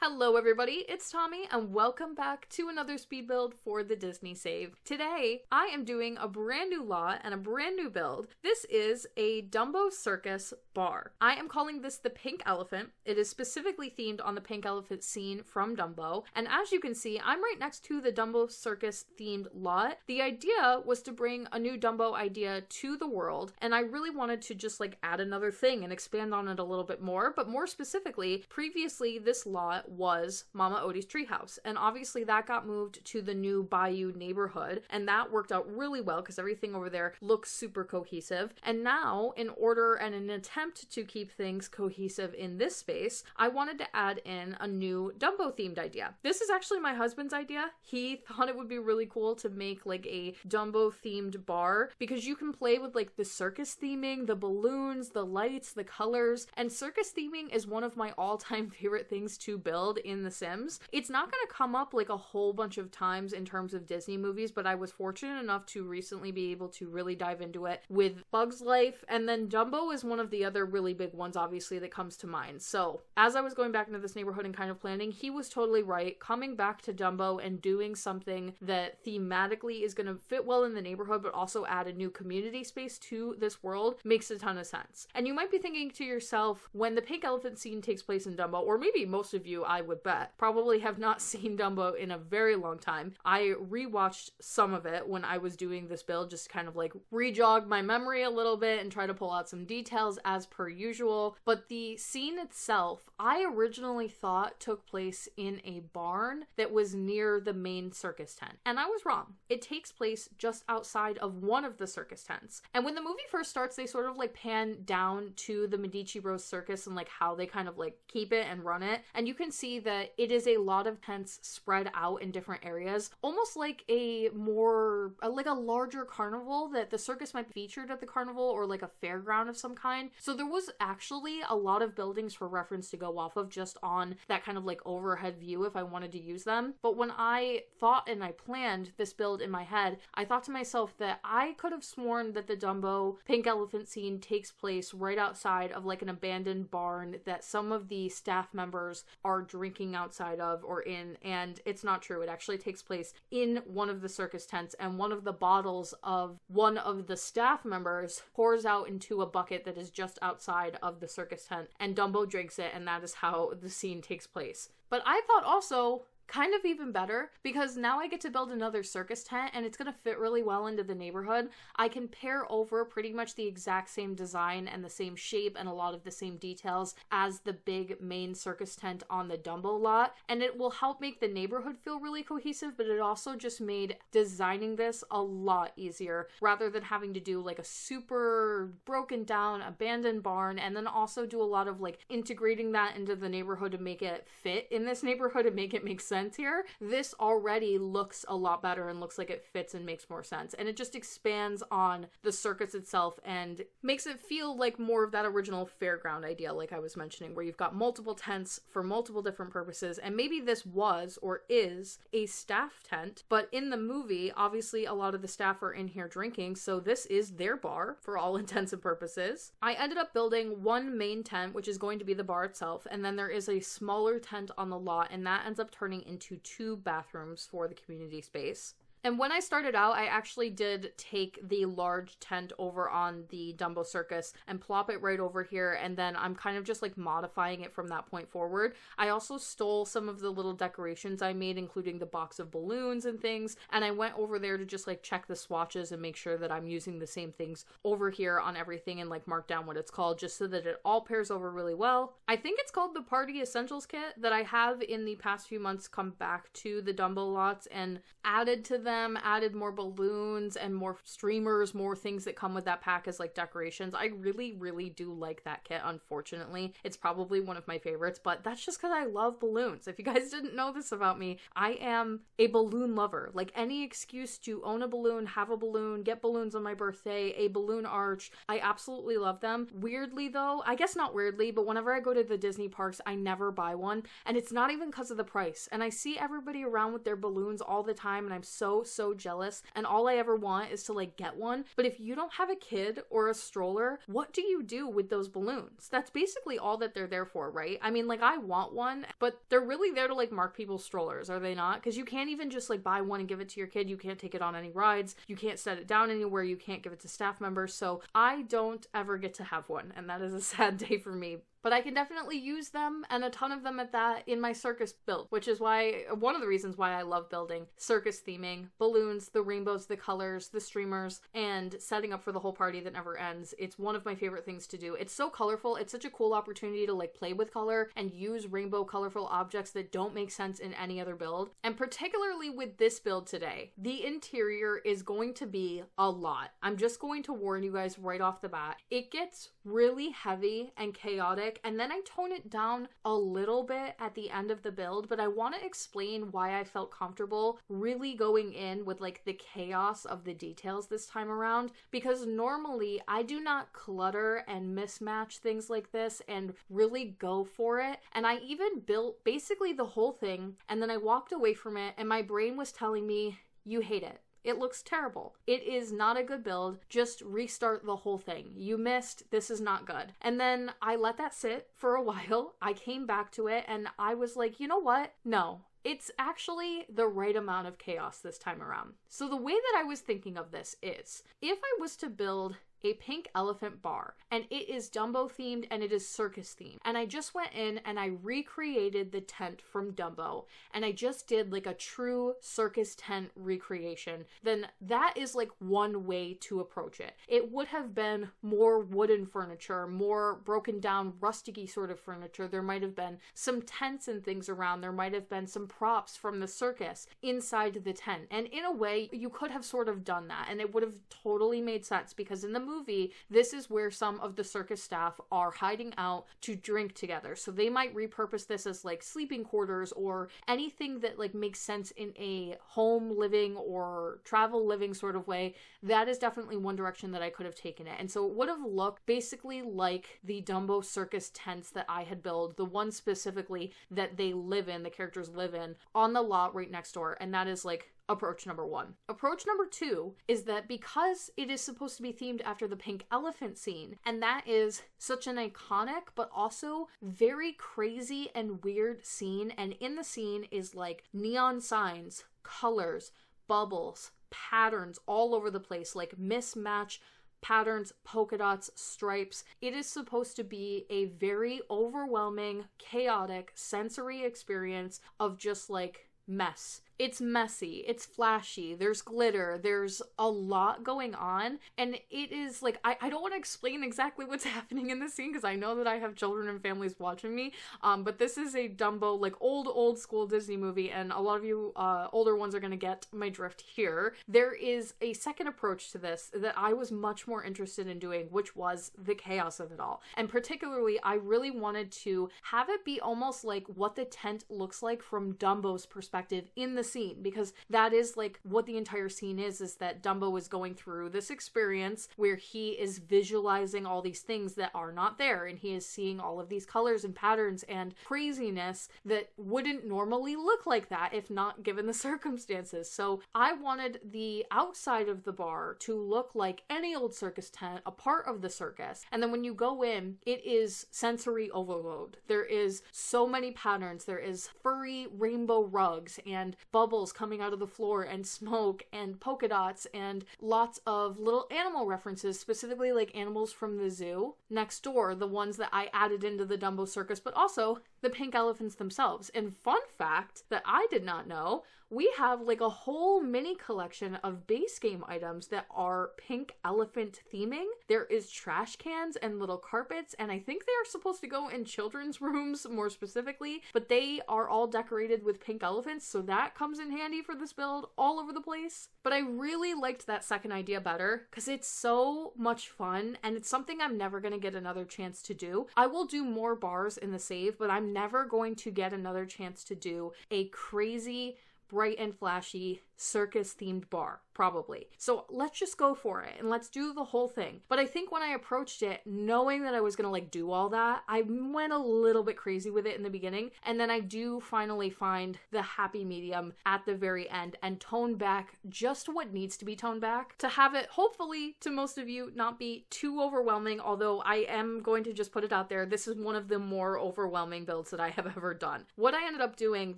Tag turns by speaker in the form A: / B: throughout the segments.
A: Hello everybody, it's Tommy and welcome back to another speed build for the Disney Save. Today, I am doing a brand new lot and a brand new build. This is a Dumbo Circus bar. I am calling this the Pink Elephant. It is specifically themed on the pink elephant scene from Dumbo. And as you can see, I'm right next to the Dumbo Circus themed lot. The idea was to bring a new Dumbo idea to the world, and I really wanted to just add another thing and expand on it a little bit more, but more specifically, previously this lot was Mama Odie's treehouse, and obviously that got moved to the new Bayou neighborhood, and that worked out really well because everything over there looks super cohesive. And now, in order and an attempt to keep things cohesive in this space, I wanted to add in a new Dumbo themed idea. This is actually my husband's idea. He thought it would be really cool to make a Dumbo themed bar because you can play with the circus theming, the balloons, the lights, the colors, and circus theming is one of my all-time favorite things to build in The Sims. It's not going to come up a whole bunch of times in terms of Disney movies, but I was fortunate enough to recently be able to really dive into it with Bug's Life, and then Dumbo is one of the other really big ones obviously that comes to mind. So as I was going back into this neighborhood and kind of planning, he was totally right. Coming back to Dumbo and doing something that thematically is going to fit well in the neighborhood but also add a new community space to this world makes a ton of sense. And you might be thinking to yourself, when the pink elephant scene takes place in Dumbo, or maybe most of you, I would bet, probably have not seen Dumbo in a very long time. I rewatched some of it when I was doing this build, just kind of re-jog my memory a little bit and try to pull out some details as per usual. But the scene itself, I originally thought took place in a barn that was near the main circus tent. And I was wrong. It takes place just outside of one of the circus tents. And when the movie first starts, they sort of pan down to the Medici Bros circus and how they kind of keep it and run it. And you can see that it is a lot of tents spread out in different areas, almost like a larger carnival, that the circus might be featured at the carnival, or a fairground of some kind. So there was actually a lot of buildings for reference to go off of just on that kind of overhead view if I wanted to use them. But when I thought and I planned this build in my head, I thought to myself that I could have sworn that the Dumbo pink elephant scene takes place right outside of an abandoned barn that some of the staff members are drinking outside of or in, and it's not true. It actually takes place in one of the circus tents, and one of the bottles of one of the staff members pours out into a bucket that is just outside of the circus tent, and Dumbo drinks it, and that is how the scene takes place. But I thought also, kind of even better, because now I get to build another circus tent and it's going to fit really well into the neighborhood. I can pair over pretty much the exact same design and the same shape and a lot of the same details as the big main circus tent on the Dumbo lot, and it will help make the neighborhood feel really cohesive, but it also just made designing this a lot easier rather than having to do a super broken down abandoned barn and then also do a lot of integrating that into the neighborhood to make it fit in this neighborhood and make it make sense here. This already looks a lot better and looks like it fits and makes more sense, and it just expands on the circus itself and makes it feel like more of that original fairground idea like I was mentioning, where you've got multiple tents for multiple different purposes. And maybe this was or is a staff tent, but in the movie obviously a lot of the staff are in here drinking, so this is their bar for all intents and purposes. I ended up building one main tent, which is going to be the bar itself, and then there is a smaller tent on the lot, and that ends up turning into 2 bathrooms for the community space. And when I started out, I actually did take the large tent over on the Dumbo Circus and plop it right over here, and then I'm kind of just modifying it from that point forward. I also stole some of the little decorations I made, including the box of balloons and things, and I went over there to just check the swatches and make sure that I'm using the same things over here on everything and mark down what it's called, just so that it all pairs over really well. I think it's called the Party Essentials Kit that I have in the past few months come back to the Dumbo lots and added to them, added more balloons and more streamers, more things that come with that pack as decorations. I really do like that kit. Unfortunately, it's probably one of my favorites, but that's just because I love balloons. If you guys didn't know this about me, I am a balloon lover. Any excuse to own a balloon, have a balloon, get balloons on my birthday, a balloon arch, I absolutely love them. Weirdly though, I guess not weirdly, but whenever I go to the Disney parks, I never buy one, and it's not even because of the price. And I see everybody around with their balloons all the time, and I'm so so jealous, and all I ever want is to like get one. But if you don't have a kid or a stroller, what do you do with those balloons? That's basically all that they're there for, right? I mean, like, I want one, but they're really there to like mark people's strollers, are they not? Because you can't even just like buy one and give it to your kid. You can't take it on any rides. You can't set it down anywhere. You can't give it to staff members. So I don't ever get to have one, and that is a sad day for me. But I can definitely use them, and a ton of them at that, in my circus build, which is why, one of the reasons why I love building circus theming, balloons, the rainbows, the colors, the streamers, and setting up for the whole party that never ends. It's one of my favorite things to do. It's so colorful. It's such a cool opportunity to like play with color and use rainbow colorful objects that don't make sense in any other build. And particularly with this build today, the interior is going to be a lot. I'm just going to warn you guys right off the bat. It gets really heavy and chaotic, and then I tone it down a little bit at the end of the build, but I want to explain why I felt comfortable really going in with like the chaos of the details this time around, because normally I do not clutter and mismatch things like this and really go for it. And I even built basically the whole thing, and then I walked away from it and my brain was telling me, you hate it. It looks terrible. It is not a good build. Just restart the whole thing. You missed. This is not good. And then I let that sit for a while. I came back to it and I was like, you know what? No. It's actually the right amount of chaos this time around. So the way that I was thinking of this is, if I was to build a pink elephant bar, and it is Dumbo themed and it is circus themed, and I just went in and I recreated the tent from Dumbo, and I just did like a true circus tent recreation, then that is like one way to approach it. It would have been more wooden furniture, more broken down rusticy sort of furniture. There might have been some tents and things around. There might have been some props from the circus inside the tent, and in a way you could have sort of done that and it would have totally made sense, because in the movie, this is where some of the circus staff are hiding out to drink together. So they might repurpose this as like sleeping quarters or anything that like makes sense in a home living or travel living sort of way. That is definitely one direction that I could have taken it. And so it would have looked basically like the Dumbo circus tents that I had built, the one specifically that they live in, the characters live in, on the lot right next door. And that is like approach number one. Approach number two is that because it is supposed to be themed after the pink elephant scene, and that is such an iconic but also very crazy and weird scene, and in the scene is like neon signs, colors, bubbles, patterns all over the place, like mismatch patterns, polka dots, stripes. It is supposed to be a very overwhelming, chaotic, sensory experience of just like mess. It's messy, it's flashy, there's glitter, there's a lot going on, and it is like, I don't want to explain exactly what's happening in this scene because I know that I have children and families watching me, but this is a Dumbo, like old school Disney movie, and a lot of you older ones are going to get my drift here. There is a second approach to this that I was much more interested in doing, which was the chaos of it all. And particularly, I really wanted to have it be almost like what the tent looks like from Dumbo's perspective in the scene, because that is like what the entire scene is that Dumbo is going through this experience where he is visualizing all these things that are not there, and he is seeing all of these colors and patterns and craziness that wouldn't normally look like that if not given the circumstances. So I wanted the outside of the bar to look like any old circus tent, a part of the circus, and then when you go in, it is sensory overload. There is so many patterns. There is furry rainbow rugs and bubbles coming out of the floor and smoke and polka dots and lots of little animal references, specifically like animals from the zoo next door, the ones that I added into the Dumbo circus, but also the pink elephants themselves. And fun fact that I did not know, we have like a whole mini collection of base game items that are pink elephant theming. There is trash cans and little carpets, and I think they are supposed to go in children's rooms more specifically, but they are all decorated with pink elephants, so that comes in handy for this build all over the place. But I really liked that second idea better because it's so much fun, and it's something I'm never going to get another chance to do. I will do more bars in the save, but I'm never going to get another chance to do a crazy, bright and flashy circus themed bar. probably. So let's just go for it and let's do the whole thing. But I think when I approached it, knowing that I was gonna like do all that, I went a little bit crazy with it in the beginning, and then I do finally find the happy medium at the very end and tone back just what needs to be toned back to have it, hopefully, to most of you, not be too overwhelming, although I am going to just put it out there, this is one of the more overwhelming builds that I have ever done. What I ended up doing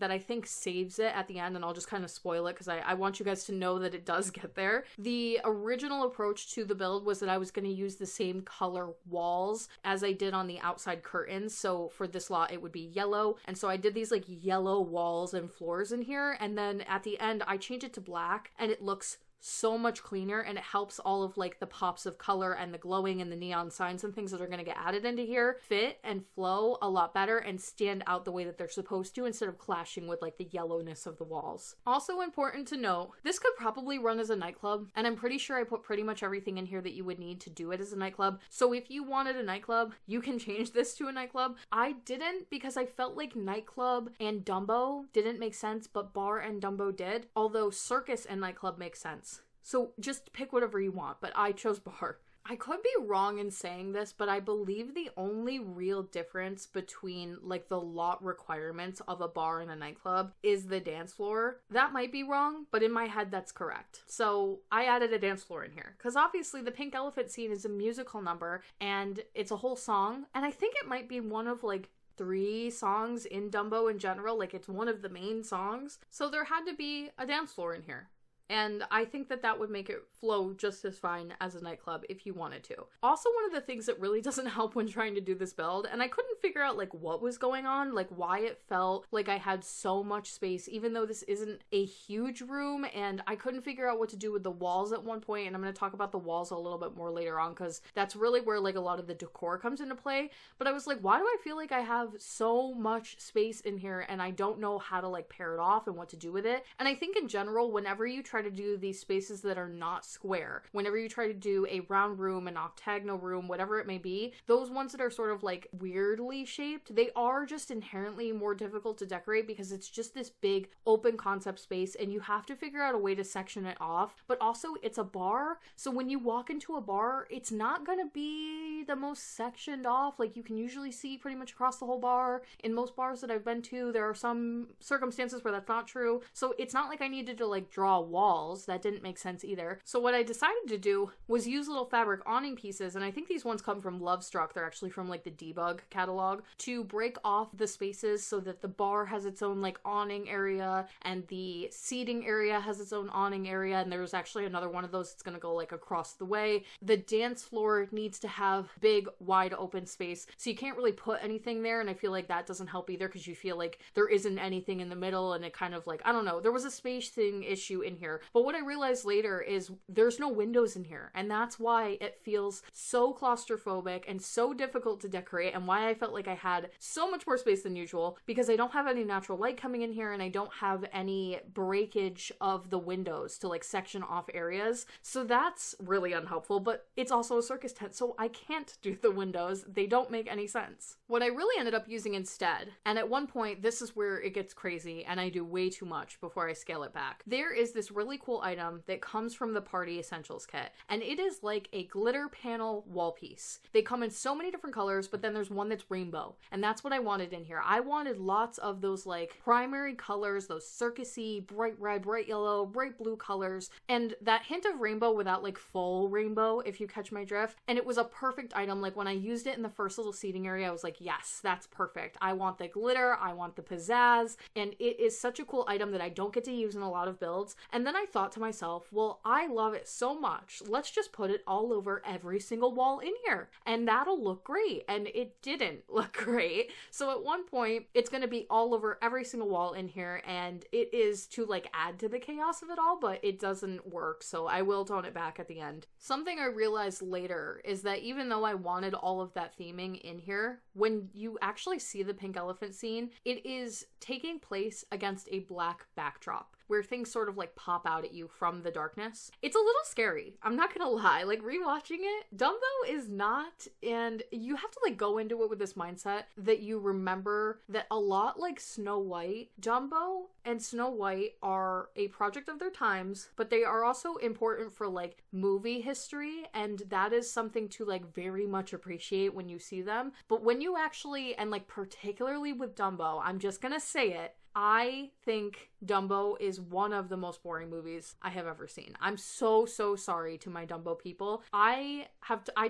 A: that I think saves it at the end, and I'll just kind of spoil it because I want you guys to know that it does get there. The original approach to the build was that I was going to use the same color walls as I did on the outside curtains. So for this lot, it would be yellow. And so I did these like yellow walls and floors in here. And then at the end, I changed it to black and it looks so much cleaner, and it helps all of like the pops of color and the glowing and the neon signs and things that are going to get added into here fit and flow a lot better and stand out the way that they're supposed to instead of clashing with like the yellowness of the walls. Also important to note, this could probably run as a nightclub, and I'm pretty sure I put pretty much everything in here that you would need to do it as a nightclub. So if you wanted a nightclub, you can change this to a nightclub. I didn't, because I felt like nightclub and Dumbo didn't make sense, but bar and Dumbo did, although circus and nightclub makes sense. So just pick whatever you want, but I chose bar. I could be wrong in saying this, but I believe the only real difference between like the lot requirements of a bar and a nightclub is the dance floor. That might be wrong, but in my head that's correct. So I added a dance floor in here because obviously the pink elephant scene is a musical number and it's a whole song, and I think it might be one of like 3 songs in Dumbo in general, like it's one of the main songs. So there had to be a dance floor in here. And I think that that would make it flow just as fine as a nightclub if you wanted to. Also, one of the things that really doesn't help when trying to do this build, and I couldn't figure out like what was going on, like why it felt like I had so much space, even though this isn't a huge room, and I couldn't figure out what to do with the walls at one point, and I'm going to talk about the walls a little bit more later on because that's really where like a lot of the decor comes into play. But I was like, why do I feel like I have so much space in here and I don't know how to like pair it off and what to do with it? And I think in general, whenever you try to do these spaces that are not square, whenever you try to do a round room, an octagonal room, whatever it may be, those ones that are sort of like weirdly shaped, they are just inherently more difficult to decorate because it's just this big open concept space and you have to figure out a way to section it off. But also it's a bar, so when you walk into a bar, it's not gonna be the most sectioned off. Like you can usually see pretty much across the whole bar. In most bars that I've been to, there are some circumstances where that's not true. So it's not like I needed to like draw walls. That didn't make sense either. So what I decided to do was use little fabric awning pieces, and I think these ones come from Lovestruck. They're actually from like the Debug catalog, to break off the spaces so that the bar has its own like awning area and the seating area has its own awning area, and there's actually another one of those that's gonna go like across the way. The dance floor needs to have big wide open space, so you can't really put anything there, and I feel like that doesn't help either because you feel like there isn't anything in the middle and it kind of like, I don't know, there was a spacing issue in here. But what I realized later is there's no windows in here, and that's why it feels so claustrophobic and so difficult to decorate, and why I felt like I had so much more space than usual, because I don't have any natural light coming in here and I don't have any breakage of the windows to like section off areas. So that's really unhelpful, but it's also a circus tent, so I can't do the windows. They don't make any sense. What I really ended up using instead, and at one point this is where it gets crazy and I do way too much before I scale it back, there is this really cool item that comes from the Party Essentials kit, and it is like a glitter panel wall piece. They come in so many different colors, but then there's one that's rainbow, and that's what I wanted in here. I wanted lots of those like primary colors, those circusy, bright red, bright yellow, bright blue colors, and that hint of rainbow without like full rainbow, if you catch my drift. And it was a perfect item. Like when I used it in the first little seating area, I was like, yes, that's perfect. I want the glitter, I want the pizzazz, and it is such a cool item that I don't get to use in a lot of builds. And then I thought to myself, well, I love it so much, let's just put it all over every single wall in here and that'll look great. And it didn't look great. So at one point it's going to be all over every single wall in here, and it is to like add to the chaos of it all, but it doesn't work, so I will tone it back at the end. Something I realized later is that even though I wanted all of that theming in here, when you actually see the pink elephant scene, it is taking place against a black backdrop, where things sort of like pop out at you from the darkness. It's a little scary. I'm not gonna lie. Like rewatching it, Dumbo is not, and you have to like go into it with this mindset that you remember that a lot like Snow White, Dumbo and Snow White are a project of their times, but they are also important for like movie history, and that is something to like very much appreciate when you see them. But when you actually, and like particularly with Dumbo, I'm just gonna say it, I think Dumbo is one of the most boring movies I have ever seen. I'm so sorry to my Dumbo people. I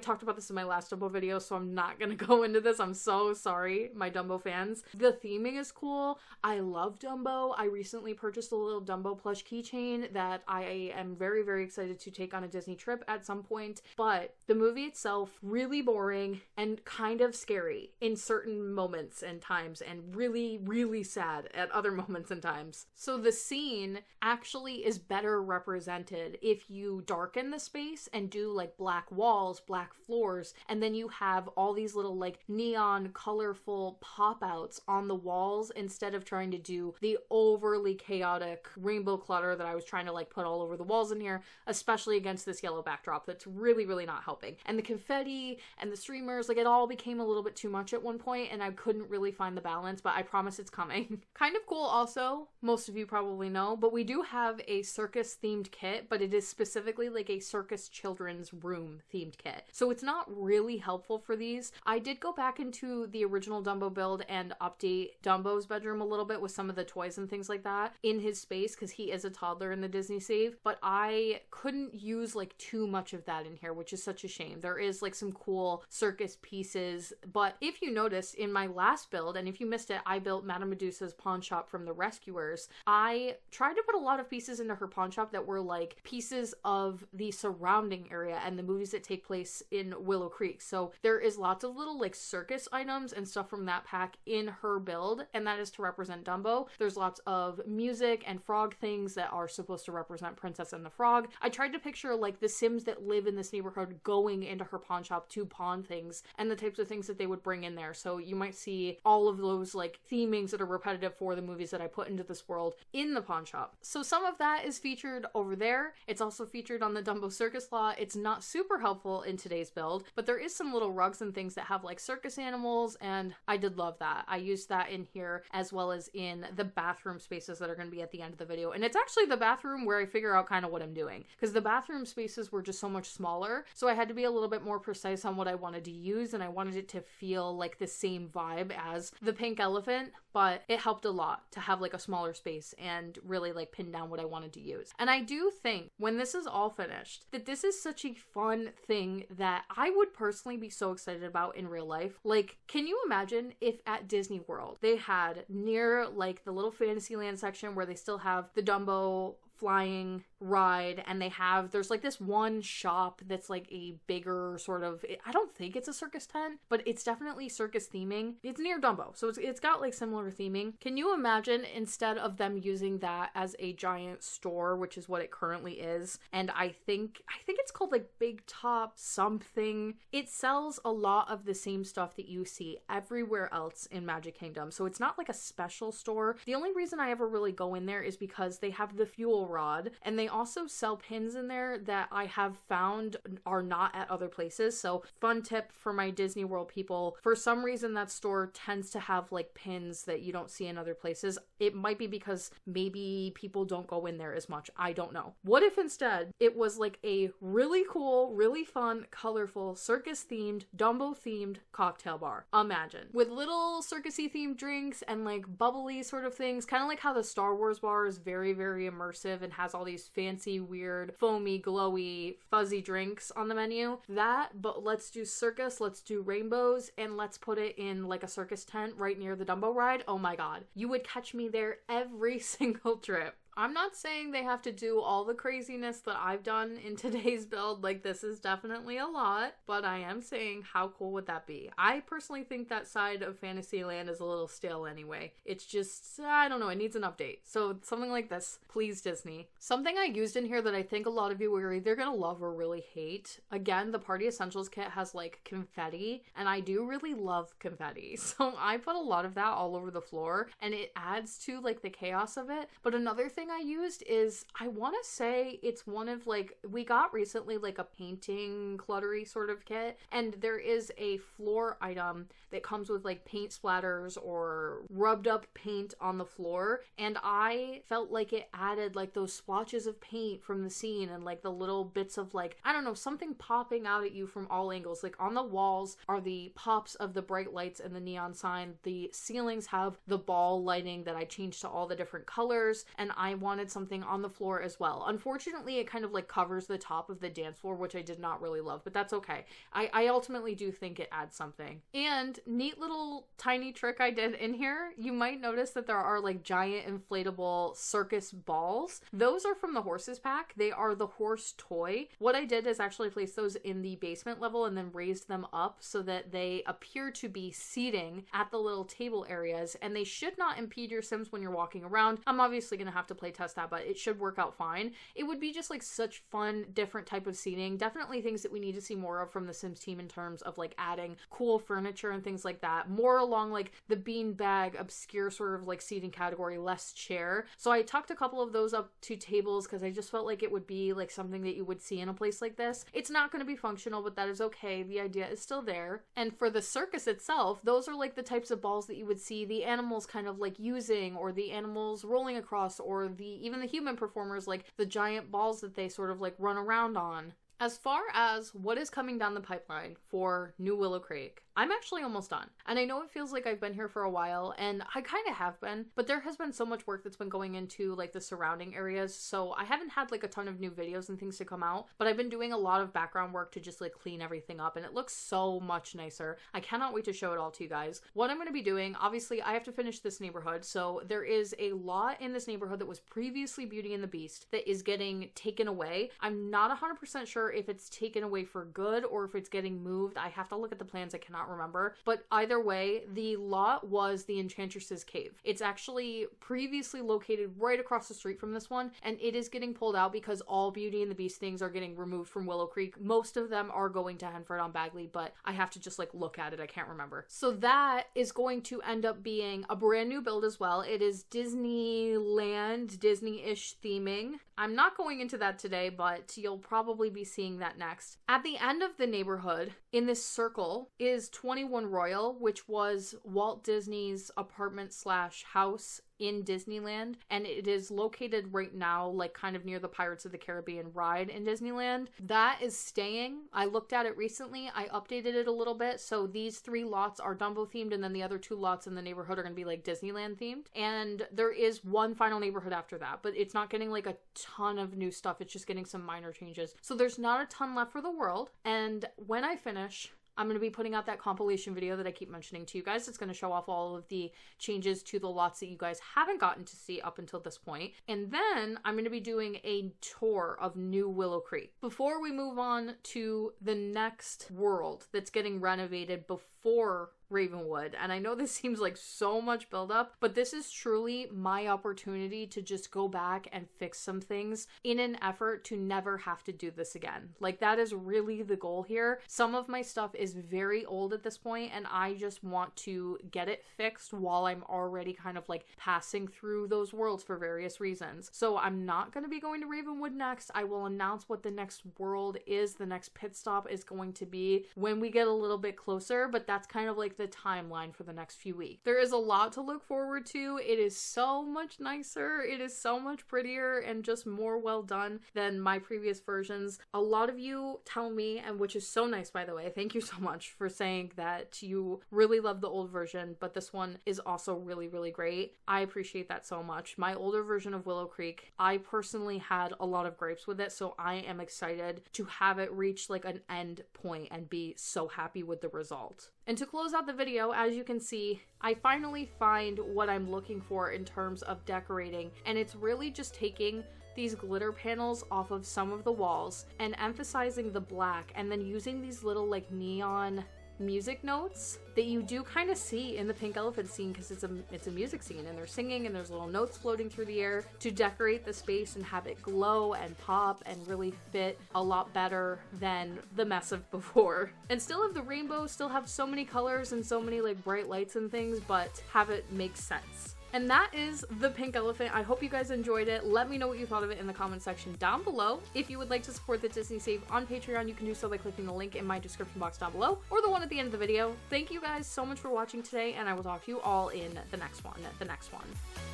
A: talked about this in my last Dumbo video, so I'm not gonna go into this. I'm so sorry, my Dumbo fans. The theming is cool. I love Dumbo. I recently purchased a little Dumbo plush keychain that I am very, very excited to take on a Disney trip at some point. But the movie itself, really boring and kind of scary in certain moments and times, and really, really sad at other moments and times. So the scene actually is better represented if you darken the space and do like black walls, black floors, and then you have all these little like neon colorful pop-outs on the walls instead of trying to do the overly chaotic rainbow clutter that I was trying to like put all over the walls in here, especially against this yellow backdrop that's really, really not helping. And the confetti and the streamers, like it all became a little bit too much at one point and I couldn't really find the balance, but I promise it's coming. Kind of cool also, most of you probably know, but we do have a circus themed kit, but it is specifically like a circus children's room themed kit. So it's not really helpful for these. I did go back into the original Dumbo build and update Dumbo's bedroom a little bit with some of the toys and things like that in his space because he is a toddler in the Disney Save, but I couldn't use like too much of that in here, which is such a shame. There is like some cool circus pieces, but if you noticed in my last build, and if you missed it, I built Madame Medusa's pawn shop from the Rescuers. I tried to put a lot of pieces into her pawn shop that were like pieces of the surrounding area and the movies that take place in Willow Creek. So there is lots of little like circus items and stuff from that pack in her build, and that is to represent Dumbo. There's lots of music and frog things that are supposed to represent Princess and the Frog. I tried to picture like the Sims that live in this neighborhood going into her pawn shop to pawn things and the types of things that they would bring in there. So you might see all of those like themings that are repetitive for the movies that I put into this world in the pawn shop. So some of that is featured over there. It's also featured on the Dumbo Circus Law. It's not super helpful in today's build, but there is some little rugs and things that have like circus animals, and I did love that. I used that in here as well as in the bathroom spaces that are going to be at the end of the video. And it's actually the bathroom where I figure out kind of what I'm doing, because the bathroom spaces were just so much smaller. So I had to be a little bit more precise on what I wanted to use, and I wanted it to feel like the same vibe as the pink elephant, but it helped a lot to have like a smaller space and really like pin down what I wanted to use. And I do think when this is all finished that this is such a fun thing that I would personally be so excited about in real life. Like, can you imagine if at Disney World they had near like the little Fantasyland section where they still have the Dumbo flying ride, and there's like this one shop that's like a bigger sort of, I don't think it's a circus tent, but it's definitely circus theming. It's near Dumbo, so it's got like similar theming. Can you imagine instead of them using that as a giant store, which is what it currently is, and I think it's called like Big Top something. It sells a lot of the same stuff that you see everywhere else in Magic Kingdom, so it's not like a special store. The only reason I ever really go in there is because they have the fuel rod, and they also sell pins in there that I have found are not at other places. So fun tip for my Disney World people, for some reason that store tends to have like pins that you don't see in other places. It might be because maybe people don't go in there as much. I don't know. What if instead it was like a really cool, really fun, colorful, circus themed, Dumbo themed cocktail bar? Imagine. With little circusy themed drinks and like bubbly sort of things, kind of like how the Star Wars bar is very, very immersive and has all these fancy, weird, foamy, glowy, fuzzy drinks on the menu. That, but let's do circus, let's do rainbows, and let's put it in like a circus tent right near the Dumbo ride. Oh my god. You would catch me there every single trip. I'm not saying they have to do all the craziness that I've done in today's build. Like, this is definitely a lot, but I am saying how cool would that be? I personally think that side of Fantasyland is a little stale anyway. It's just, I don't know, it needs an update. So something like this, please Disney. Something I used in here that I think a lot of you are either gonna love or really hate. Again, the Party Essentials kit has like confetti, and I do really love confetti. So I put a lot of that all over the floor, and it adds to like the chaos of it. But another thing thing I used is, I want to say it's one of like, we got recently like a painting cluttery sort of kit, and there is a floor item that comes with like paint splatters or rubbed up paint on the floor, and I felt like it added like those splotches of paint from the scene and like the little bits of like, I don't know, something popping out at you from all angles. Like on the walls are the pops of the bright lights and the neon sign. The ceilings have the ball lighting that I changed to all the different colors, and I wanted something on the floor as well. Unfortunately, it kind of like covers the top of the dance floor, which I did not really love, but that's okay. I ultimately do think it adds something. And neat little tiny trick I did in here, you might notice that there are like giant inflatable circus balls. Those are from the horses pack. They are the horse toy. What I did is actually place those in the basement level and then raised them up so that they appear to be seating at the little table areas, and they should not impede your Sims when you're walking around. I'm obviously gonna have to play test that, but it should work out fine. It would be just like such fun, different type of seating. Definitely things that we need to see more of from the Sims team in terms of like adding cool furniture and things like that. More along like the beanbag, obscure sort of like seating category, less chair. So I tucked a couple of those up to tables because I just felt like it would be like something that you would see in a place like this. It's not going to be functional, but that is okay. The idea is still there. And for the circus itself, those are like the types of balls that you would see the animals kind of like using, or the animals rolling across, or even the human performers, like the giant balls that they sort of like run around on. As far as what is coming down the pipeline for New Willow Creek, I'm actually almost done. And I know it feels like I've been here for a while, and I kind of have been, but there has been so much work that's been going into like the surrounding areas, so I haven't had like a ton of new videos and things to come out, but I've been doing a lot of background work to just like clean everything up, and it looks so much nicer. I cannot wait to show it all to you guys. What I'm going to be doing, obviously I have to finish this neighborhood, so there is a lot in this neighborhood that was previously Beauty and the Beast that is getting taken away. I'm not 100% sure if it's taken away for good or if it's getting moved. I have to look at the plans. I cannot remember, but either way, the lot was the Enchantress's Cave. It's actually previously located right across the street from this one, and it is getting pulled out because all Beauty and the Beast things are getting removed from Willow Creek. Most of them are going to Henford on Bagley, but I have to just like look at it. I can't remember. So that is going to end up being a brand new build as well. It is Disneyland, Disney-ish theming. I'm not going into that today, but you'll probably be seeing that next. At the end of the neighborhood, in this circle, is 21 Royal, which was Walt Disney's apartment slash house in Disneyland, and it is located right now like kind of near the Pirates of the Caribbean ride in Disneyland. That is staying. I looked at it recently. I updated it a little bit, so these 3 lots are Dumbo themed, and then the other 2 lots in the neighborhood are going to be like Disneyland themed, and there is one final neighborhood after that, but it's not getting like a ton of new stuff. It's just getting some minor changes, so there's not a ton left for the world. And when I finish, I'm going to be putting out that compilation video that I keep mentioning to you guys. It's going to show off all of the changes to the lots that you guys haven't gotten to see up until this point. And then I'm going to be doing a tour of New Willow Creek. Before we move on to the next world that's getting renovated before Ravenwood, and I know this seems like so much buildup, but this is truly my opportunity to just go back and fix some things in an effort to never have to do this again. Like, that is really the goal here. Some of my stuff is very old at this point, and I just want to get it fixed while I'm already kind of like passing through those worlds for various reasons. So I'm not going to be going to Ravenwood next. I will announce what the next world is, the next pit stop is going to be when we get a little bit closer, but that's kind of like the timeline for the next few weeks. There is a lot to look forward to. It is so much nicer. It is so much prettier and just more well done than my previous versions. A lot of you tell me, and which is so nice, by the way, thank you so much for saying that you really love the old version, but this one is also really, really great. I appreciate that so much. My older version of Willow Creek, I personally had a lot of gripes with it, so I am excited to have it reach like an end point and be so happy with the result. And to close out the video, as you can see, I finally find what I'm looking for in terms of decorating, and it's really just taking these glitter panels off of some of the walls and emphasizing the black, and then using these little like neon music notes that you do kind of see in the Pink Elephant scene, because it's a music scene and they're singing and there's little notes floating through the air to decorate the space and have it glow and pop and really fit a lot better than the mess of before. And still have the rainbow, still have so many colors and so many like bright lights and things, but have it make sense. And that is the pink elephant. I hope you guys enjoyed it. Let me know what you thought of it in the comment section down below. If you would like to support the Disney Save on Patreon, you can do so by clicking the link in my description box down below or the one at the end of the video. Thank you guys so much for watching today, and I will talk to you all in the next one.